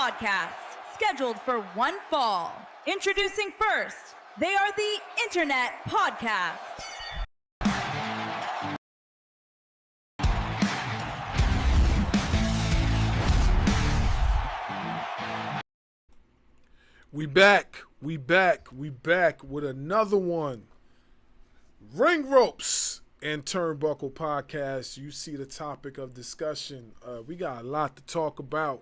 podcast, scheduled for one fall. Introducing first, they are the Internet Podcast. We back with another one. Ring Ropes and Turnbuckle Podcast. You see the topic of discussion. We got a lot to talk about.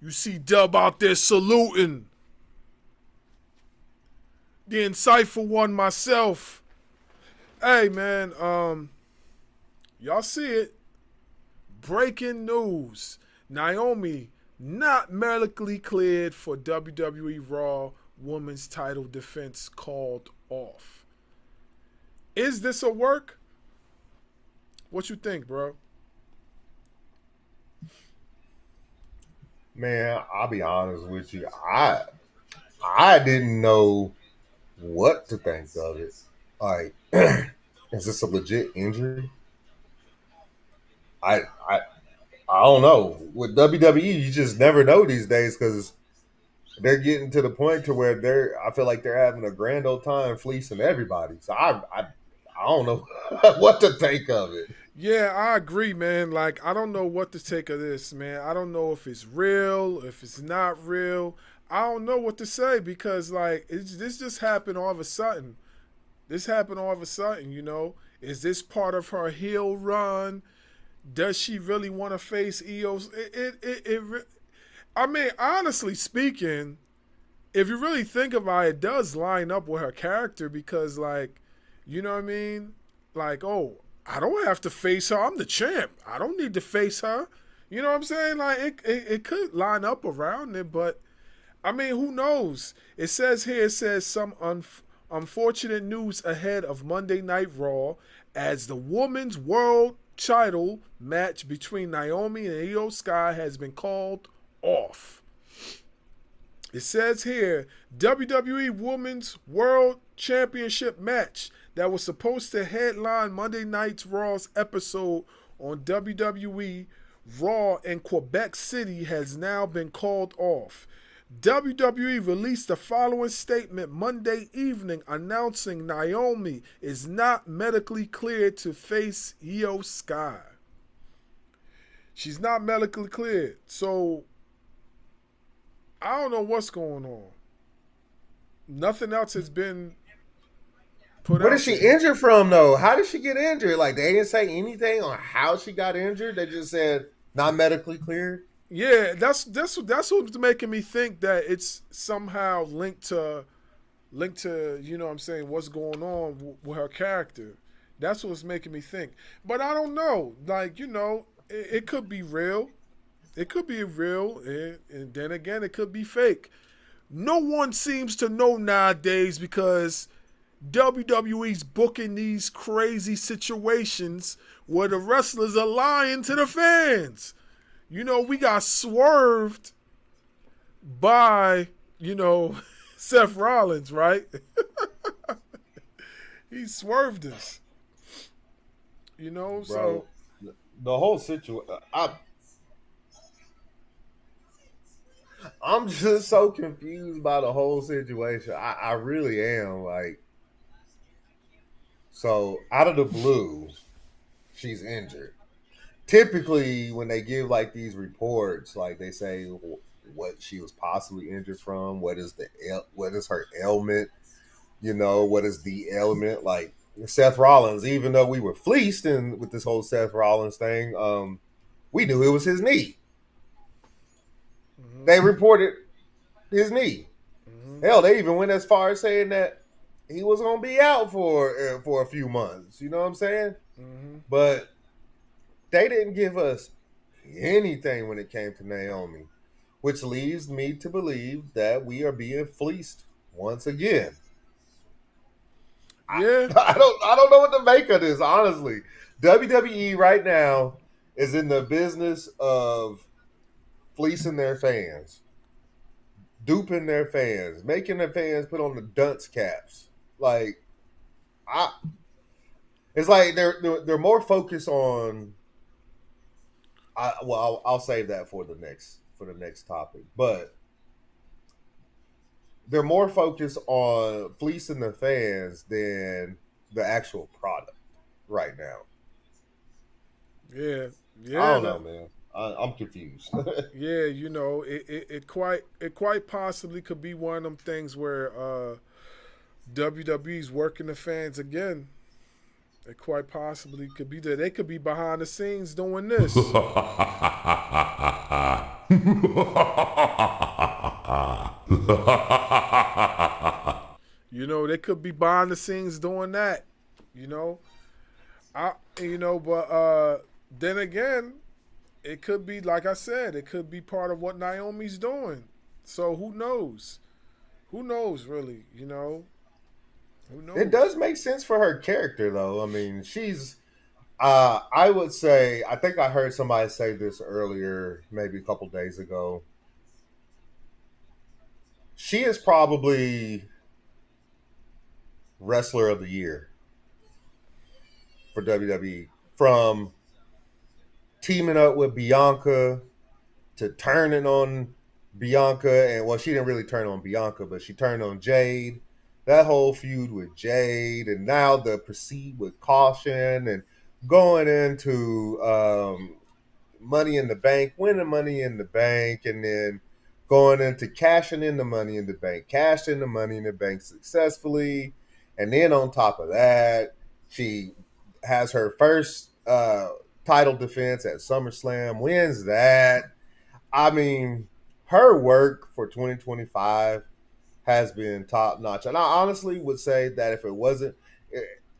You see Dub out there saluting. The insightful one myself. Hey man, y'all see it. Breaking news. Naomi not medically cleared for WWE Raw Women's title defense called off. Is this a work? What you think, bro? Man, I'll be honest with you. I didn't know what to think of it. Like, is this a legit injury? I don't know. With WWE, you just never know these days because they're getting to the point to where I feel like they're having a grand old time fleecing everybody. So I don't know what to think of it. Yeah, I agree, man. Like, I don't know what to take of this, man. I don't know if it's real, if it's not real. I don't know what to say because, like, this just happened all of a sudden. This happened all of a sudden, you know. Is this part of her heel run? Does she really want to face EOS? I mean, honestly speaking, if you really think about it, it does line up with her character because, like, you know what I mean? Like, oh, I don't have to face her. I'm the champ. I don't need to face her. You know what I'm saying? Like, it could line up around it, but, I mean, who knows? It says some unfortunate news ahead of Monday Night Raw as the Women's World title match between Naomi and Io Sky has been called off. It says here, WWE Women's World Championship match that was supposed to headline Monday Night Raw's episode on WWE Raw in Quebec City has now been called off. WWE released the following statement Monday evening announcing Naomi is not medically cleared to face Io Sky. She's not medically cleared. So, I don't know what's going on. Nothing else has been put out. What is she injured from, though? How did she get injured? Like, they didn't say anything on how she got injured. They just said not medically cleared. Yeah, that's what's making me think that it's somehow linked to you know what I'm saying, what's going on with her character. That's what's making me think. But I don't know. Like, you know, it could be real. It could be real, and then again, it could be fake. No one seems to know nowadays because WWE's booking these crazy situations where the wrestlers are lying to the fans. You know, we got swerved by, you know, Seth Rollins, right? He swerved us. You know, Bro, so the whole situation, I'm just so confused by the whole situation. I really am. Like, so out of the blue, she's injured. Typically, when they give like these reports, like they say what she was possibly injured from, what is her ailment, you know, what is the ailment? Like Seth Rollins, even though we were fleeced with this whole Seth Rollins thing, we knew it was his knee. Mm-hmm. They reported his knee. Mm-hmm. Hell, they even went as far as saying that he was going to be out for a few months. You know what I'm saying? Mm-hmm. But they didn't give us anything when it came to Naomi, which leads me to believe that we are being fleeced once again. Yeah, I don't know what to make of this, honestly. WWE right now is in the business of fleecing their fans, duping their fans, making their fans put on the dunce caps. Like, it's like they're more focused on. I'll save that for the next for the next topic, but they're more focused on fleecing the fans than the actual product right now. Yeah, I yeah, don't know, man. I'm confused. yeah. You know, it quite possibly could be one of them things where WWE's working the fans again. It quite possibly could be that they could be behind the scenes doing this. You know, they could be behind the scenes doing that. You know, I but then again, it could be like I said, it could be part of what Naomi's doing. So who knows? Who knows really? You know, who It knows? does make sense for her character, though. I mean, she's. I would say. I think I heard somebody say this earlier, maybe a couple days ago. She is probably wrestler of the year for WWE. From teaming up with Bianca to turning on Bianca, and well, she didn't really turn on Bianca, but she turned on Jade. That whole feud with Jade, and now the proceed with caution, and going into Money in the Bank, winning Money in the Bank, and then going into cashing in the Money in the Bank, cashing the Money in the Bank successfully, and then on top of that, she has her first title defense at SummerSlam, wins that. I mean, her work for 2025 has been top notch. And I honestly would say that if it wasn't,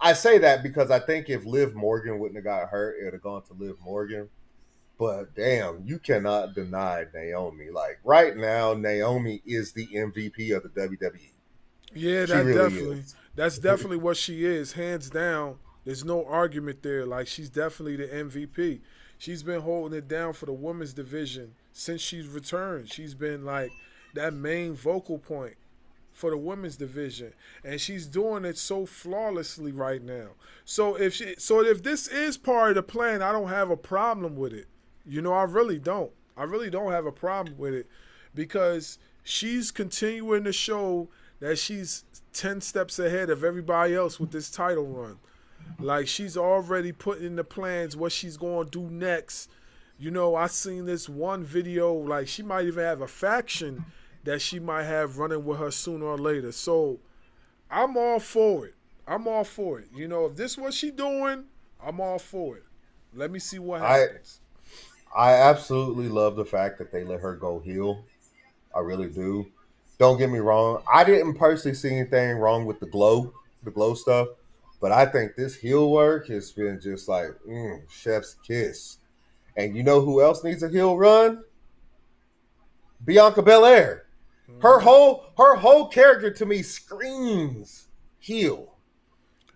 I say that because I think if Liv Morgan wouldn't have got hurt, it would have gone to Liv Morgan. But damn, you cannot deny Naomi. Like right now, Naomi is the MVP of the WWE. Yeah, She that really definitely. is. That's definitely what she is, hands down. There's no argument there. Like she's definitely the MVP. She's been holding it down for the women's division since she's returned. She's been like that main vocal point for the women's division, and she's doing it so flawlessly right now. So if this is part of the plan, I don't have a problem with it. You know, I really don't. I really don't have a problem with it because she's continuing to show that she's 10 steps ahead of everybody else with this title run. Like she's already putting in the plans what she's going to do next. You know, I seen this one video, like she might even have a faction that she might have running with her sooner or later. So I'm all for it. I'm all for it. You know, if this is what she doing, I'm all for it. Let me see what I happens. I absolutely love the fact that they let her go heel. I really do. Don't get me wrong. I didn't personally see anything wrong with the glow stuff, but I think this heel work has been just like chef's kiss. And you know who else needs a heel run? Bianca Belair. Hmm. Her whole character to me screams heel.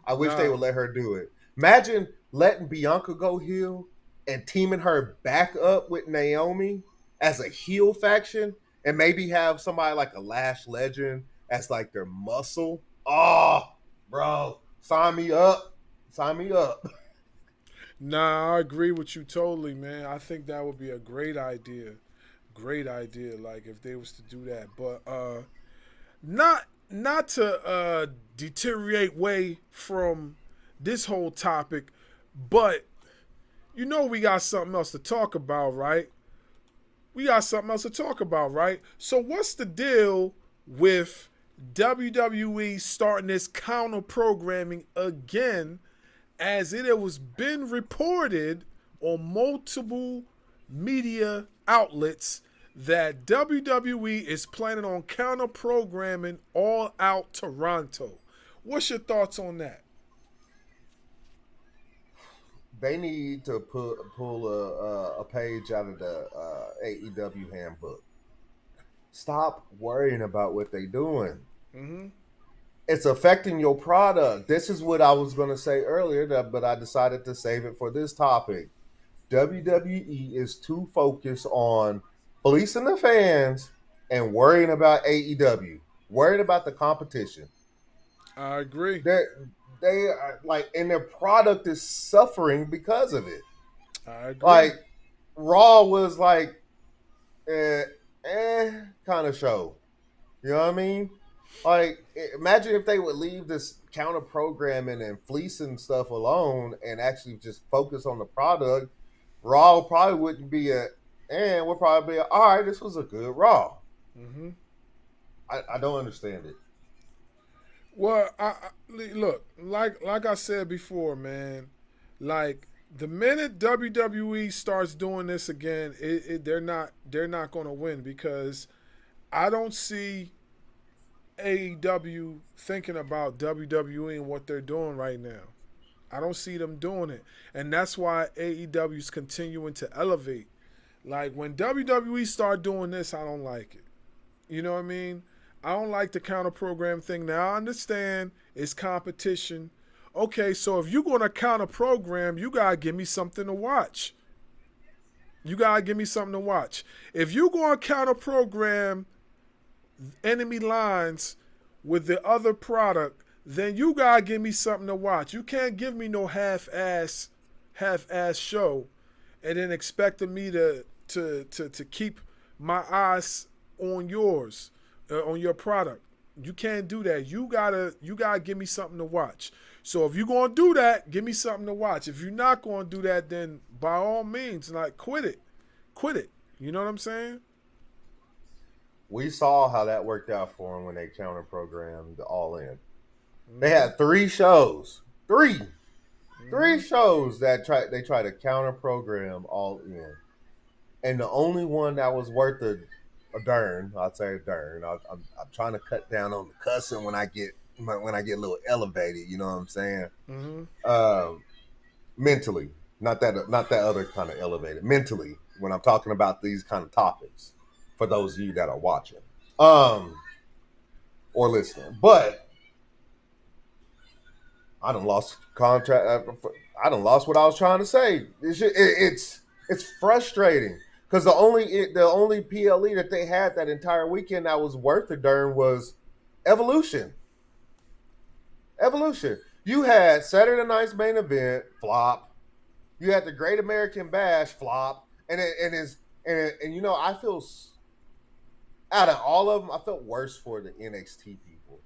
I wish they Nah, would let her do it. Imagine letting Bianca go heel and teaming her back up with Naomi as a heel faction, and maybe have somebody like a Lash Legend as like their muscle. Oh, bro, sign me up. Sign me up. nah, I agree with you totally, man. I think that would be a great idea. Great idea, like if they was to do that. But not to deteriorate way from this whole topic, but you know we got something else to talk about, right? We got something else to talk about, right? So what's the deal with WWE starting this counter programming again, as it was been reported on multiple media outlets that WWE is planning on counter programming All Out Toronto. What's your thoughts on that? They need to pull a page out of the AEW handbook. Stop worrying about what they're doing. Mm-hmm. It's affecting your product. This is what I was going to say earlier, but I decided to save it for this topic. WWE is too focused on policing the fans and worrying about AEW, worried about the competition. I agree. They're, they are like, and their product is suffering because of it. I agree. Like, Raw was like eh, kind of show. You know what I mean? Like, imagine if they would leave this counter programming and fleecing stuff alone and actually just focus on the product. Raw probably wouldn't be and would probably be all right. This was a good Raw. Mm-hmm. I don't understand it. Well, look, like I said before, man. Like the minute WWE starts doing this again, they're not going to win because I don't see AEW thinking about WWE and what they're doing right now. I don't see them doing it, and that's why AEW is continuing to elevate. Like when WWE start doing this, I don't like it. You know what I mean? I don't like the counter program thing. Now I understand it's competition. Okay, so if you're gonna counter program, you gotta give me something to watch. You gotta give me something to watch. If you're gonna counter program enemy lines with the other product, then you gotta give me something to watch. You can't give me no half-ass show and then expecting me to keep my eyes on yours, on your product. You can't do that. You gotta give me something to watch. So if you're gonna do that, give me something to watch. If you're not gonna do that, then by all means, like quit it. You know what I'm saying? We saw how that worked out for them when they counter programmed All In. They had 3 shows, three shows that they tried to counter program All In, and the only one that was worth a darn, I'd say a darn. I'm trying to cut down on the cussing when I get a little elevated. You know what I'm saying? Mm-hmm. Mentally, not that other kind of elevated. Mentally, when I'm talking about these kind of topics, for those of you that are watching, or listening, but I done lost contract. I done lost what I was trying to say. It's frustrating because the only PLE that they had that entire weekend that was worth the darn was Evolution. Evolution. You had Saturday Night's Main Event flop. You had the Great American Bash flop, and you know I feel out of all of them I felt worse for the NXT people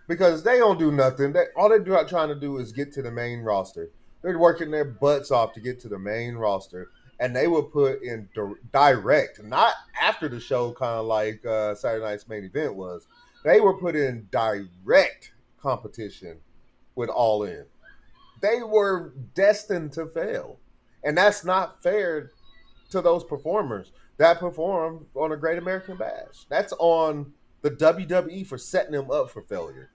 because they don't do nothing. All they're trying to do is get to the main roster. They're working their butts off to get to the main roster, and they will put in direct, not after the show, kind of like Saturday Night's Main Event was. They were put in direct competition with All In. They were destined to fail, and that's not fair to those performers that performed on a Great American Bash. That's on the WWE for setting them up for failure.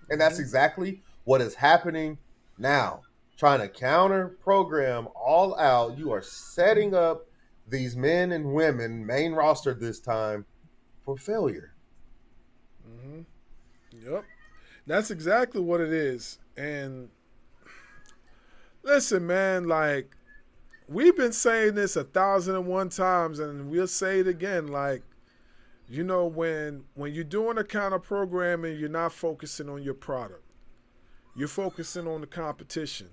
And that's exactly what is happening now. Trying to counter program all out. You are setting up these men and women, main roster this time, for failure. Mm-hmm. Yep. That's exactly what it is. And listen, man, like we've been saying this 1,001 times, and we'll say it again. Like, you know, when you're doing a counter programming, you're not focusing on your product. You're focusing on the competition.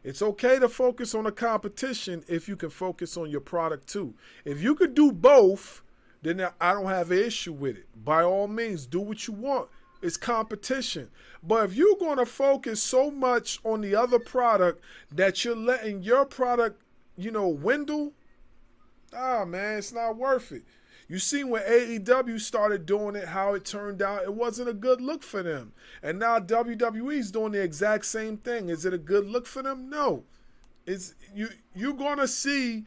It's okay to focus on the competition if you can focus on your product too. If you could do both, then I don't have an issue with it. By all means, do what you want. It's competition. But if you're going to focus so much on the other product that you're letting your product, dwindle, man, it's not worth it. You see when AEW started doing it, how it turned out, it wasn't a good look for them. And now WWE's doing the exact same thing. Is it a good look for them? No. You're gonna see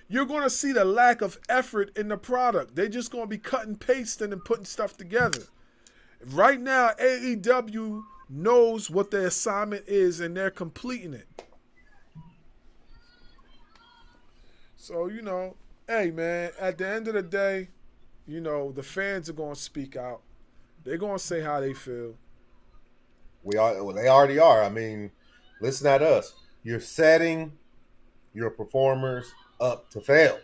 the lack of effort in the product. They're just gonna be cutting, pasting, and putting stuff together. Right now, AEW knows what their assignment is and they're completing it. So, hey, man, at the end of the day, the fans are going to speak out. They're going to say how they feel. They already are. I mean, listen at us. You're setting your performers up to fail.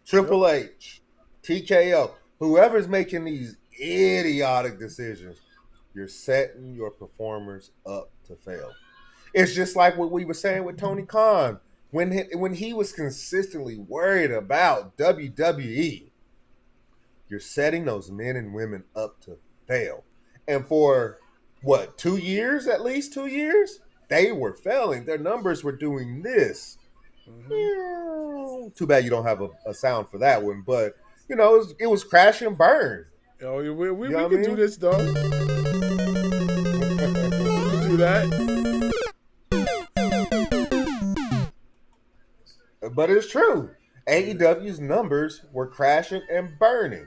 Triple H, TKO, whoever's making these idiotic decisions, you're setting your performers up to fail. It's just like what we were saying with Tony Khan. When he was consistently worried about WWE, you're setting those men and women up to fail. And for what, 2 years, at least 2 years, they were failing. Their numbers were doing this. Too bad you don't have a sound for that one, but it was crash and burn. Oh, You we know what I can do mean? this, though. We can do that. But it's true. AEW's numbers were crashing and burning.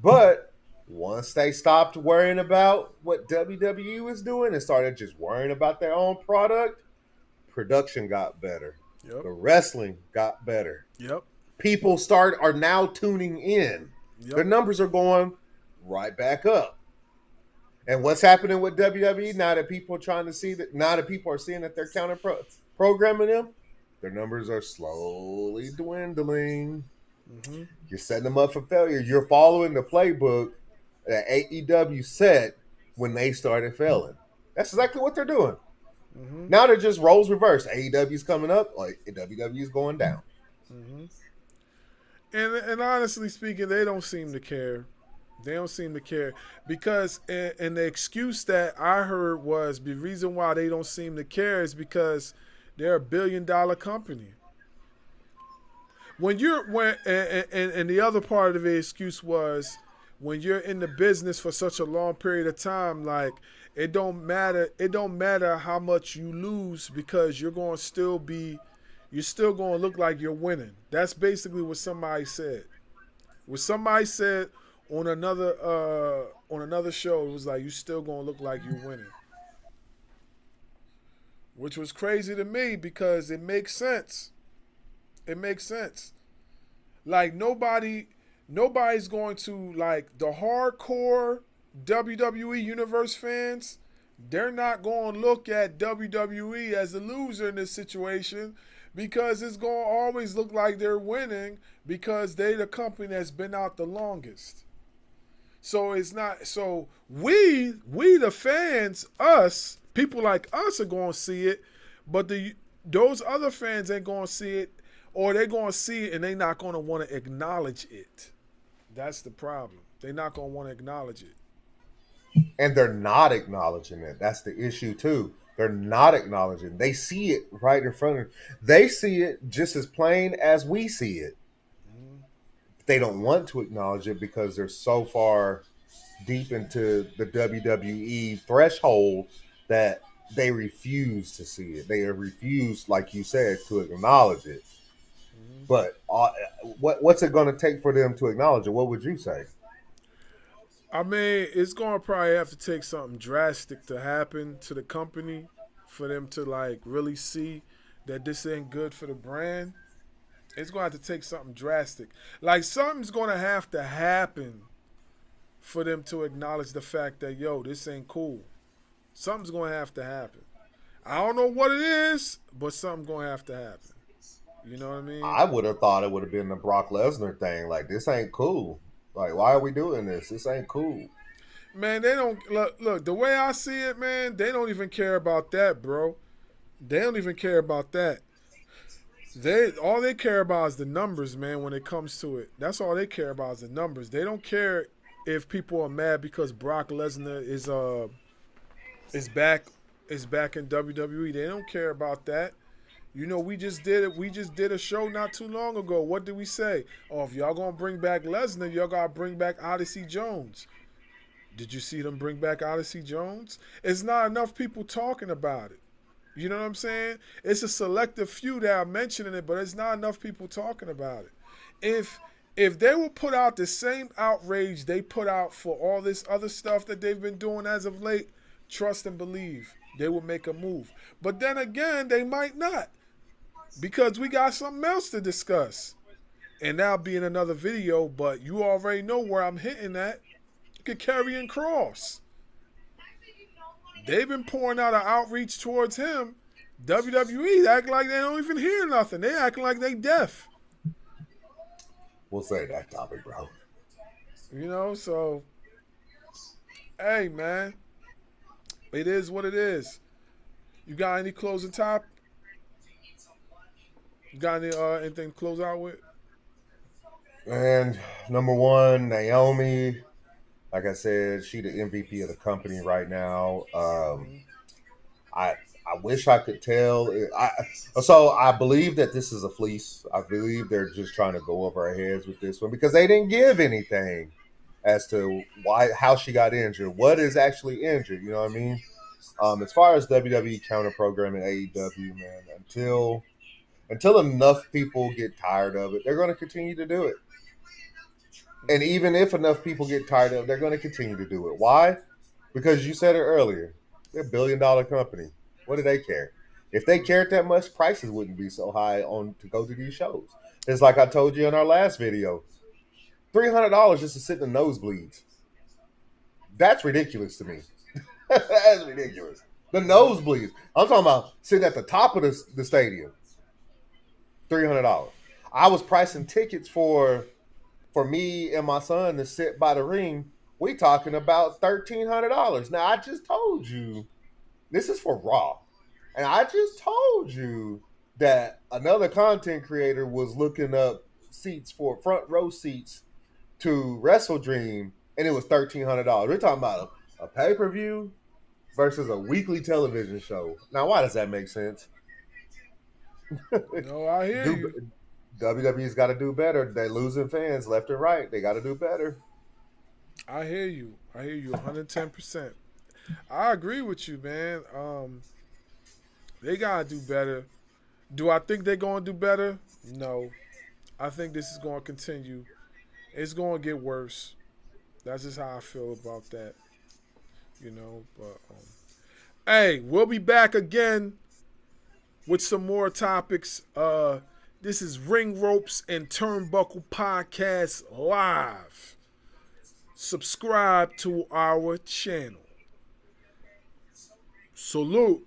But once they stopped worrying about what WWE was doing and started just worrying about their own product, production got better. Yep. The wrestling got better. Yep. People are now tuning in. Yep. Their numbers are going right back up. And what's happening with WWE now that people are seeing that they're counter programming them? Their numbers are slowly dwindling. Mm-hmm. You're setting them up for failure. You're following the playbook that AEW set when they started failing. That's exactly what they're doing. Mm-hmm. Now they're just roles reversed. AEW's coming up, like WWE's going down. Mm-hmm. And honestly speaking, they don't seem to care. They don't seem to care because, and the excuse that I heard was the reason why they don't seem to care is because they're $1 billion company. And the other part of the excuse was when you're in the business for such a long period of time, like it don't matter how much you lose because you're still going to look like you're winning. That's basically what somebody said. What somebody said on another show, it was like, you still going to look like you're winning. Which was crazy to me because it makes sense. It makes sense. Like nobody's going to, like, the hardcore WWE Universe fans, they're not going to look at WWE as a loser in this situation because it's going to always look like they're winning because they're the company that's been out the longest. So it's not, so we the fans, us, people like us are going to see it, but those other fans ain't going to see it, or they're going to see it and they're not going to want to acknowledge it. That's the problem. They're not going to want to acknowledge it. And they're not acknowledging it. That's the issue too. They're not acknowledging. They see it right in front of them. They see it just as plain as we see it. They don't want to acknowledge it because they're so far deep into the WWE threshold that they refuse to see it. They refuse, like you said, to acknowledge it. But what's it going to take for them to acknowledge it? What would you say? I mean, it's going to probably have to take something drastic to happen to the company for them to, like, really see that this ain't good for the brand. It's going to have to take something drastic. Like, something's going to have to happen for them to acknowledge the fact that, yo, this ain't cool. Something's going to have to happen. I don't know what it is, but something's going to have to happen. You know what I mean? I would have thought it would have been the Brock Lesnar thing. Like, this ain't cool. Like, why are we doing this? This ain't cool. Man, they don't look. The way I see it, man, they don't even care about that, bro. They don't even care about that. All they care about is the numbers, man. When it comes to it, that's all they care about is the numbers. They don't care if people are mad because Brock Lesnar is back in WWE. They don't care about that. You know, we just did it. We just did a show not too long ago. What did we say? Oh, if y'all gonna bring back Lesnar, y'all gotta bring back Odyssey Jones. Did you see them bring back Odyssey Jones? It's not enough people talking about it. You know what I'm saying? It's a selective few that are mentioning it, but it's not enough people talking about it. If they will put out the same outrage they put out for all this other stuff that they've been doing as of late, trust and believe they will make a move. But then again, they might not. Because we got something else to discuss. And that'll be in another video, but you already know where I'm hitting at. Karrion Kross. They've been pouring out an outreach towards him. WWE act like they don't even hear nothing. They acting like they deaf. We'll say that topic, bro. You know, so hey, man. It is what it is. You got any closing top? You got anything to close out with? And number one, Naomi. Like I said, she the MVP of the company right now. I I wish I could tell. So I believe that this is a fleece. I believe they're just trying to go over our heads with this one because they didn't give anything as to why how she got injured. What is actually injured? You know what I mean? As far as WWE counter programming AEW, man, until enough people get tired of it, they're going to continue to do it. And even if enough people get tired of it, they're going to continue to do it. Why? Because you said it earlier. They're $1 billion company. What do they care? If they cared that much, prices wouldn't be so high on to go to these shows. It's like I told you in our last video. $300 just to sit in the nosebleeds. That's ridiculous to me. That's ridiculous. The nosebleeds. I'm talking about sitting at the top of the stadium. $300. I was pricing tickets for me and my son to sit by the ring. We talking about $1,300. Now I just told you this is for Raw, and I just told you that another content creator was looking up seats for front row seats to Wrestle Dream, and it was $1,300. We're talking about a pay per view versus a weekly television show. Now, why does that make sense? No, I hear do, you. WWE's got to do better. They're losing fans left and right. They got to do better. I hear you. I hear you 110%. I agree with you, man. They gotta do better. Do I think they're gonna do better? No. I think this is gonna continue. It's gonna get worse. That's just how I feel about that. But hey, we'll be back again with some more topics. This is Ring Ropes and Turnbuckle Podcast Live. Subscribe to our channel. Salute.